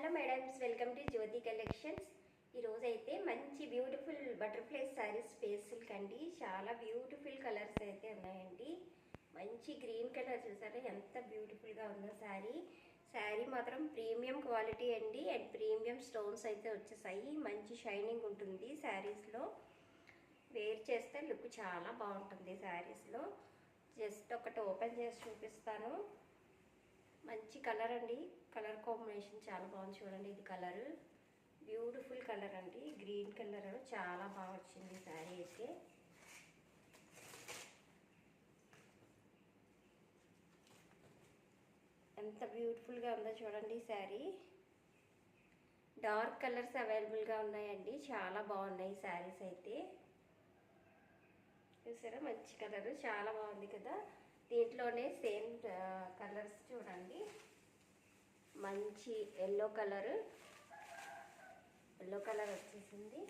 Hello madams, welcome to Jyothi collections. ఈరోజు అయితే మంచి బ్యూటిఫుల్ బటర్ఫ్లై శారీస్ స్పేసిల్ కండి. చాలా బ్యూటిఫుల్ కలర్స్ అయితే ఉన్నాయండి. మంచి గ్రీన్ కలర్ చూసారా ఎంత బ్యూటిఫుల్గా ఉందో శారీ మాత్రం ప్రీమియం క్వాలిటీ అండి. అండ్ ప్రీమియం స్టోన్స్ అయితే వచ్చేసాయి. మంచి షైనింగ్ ఉంటుంది శారీస్లో. వేర్ చేస్తే లుక్ చాలా బాగుంటుంది శారీస్లో. జస్ట్ ఒకటి ఓపెన్ చేసి చూపిస్తాను. మంచి కలర్ అండి. కలర్ కాంబినేషన్ చాలా బాగుంది చూడండి. ఇది కలర్ బ్యూటిఫుల్ కలర్ అండి. గ్రీన్ కలర్ చాలా బాగా వచ్చింది శారీ అయితే. ఎంత బ్యూటిఫుల్గా ఉందో చూడండి శారీ. డార్క్ కలర్స్ అవైలబుల్గా ఉన్నాయండి. చాలా బాగున్నాయి శారీస్ అయితే. చూసారా మంచి కలర్ చాలా బాగుంది కదా. దీంట్లోనే సేమ్ కలర్స్ చూడండి. మంచి ఎల్లో కలర్ వచ్చేసింది.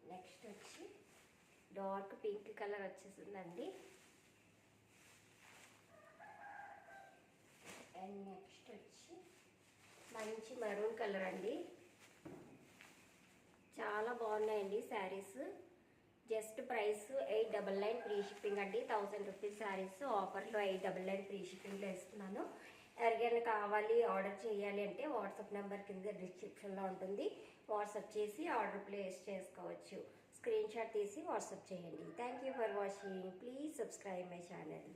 నెక్స్ట్ వచ్చి డార్క్ పింక్ కలర్ వచ్చేసిందండి. అండ్ నెక్స్ట్ వచ్చి మంచి మెరూన్ కలర్ అండి. చాలా బాగున్నాయండి saris. Just price 899 free shipping అండి. 1000 రూపీస్ శారీస్ ఆఫర్లో 899 ఫ్రీ షిప్పింగ్లో ఇస్తున్నాను. ఎవరికైనా కావాలి ఆర్డర్ చేయాలి అంటే వాట్సాప్ నెంబర్ కింద డిస్క్రిప్షన్లో ఉంటుంది. వాట్సాప్ చేసి ఆర్డర్ ప్లేస్ చేసుకోవచ్చు. స్క్రీన్ షాట్ తీసి వాట్సాప్ చేయండి. Thank you for watching. Please subscribe my channel.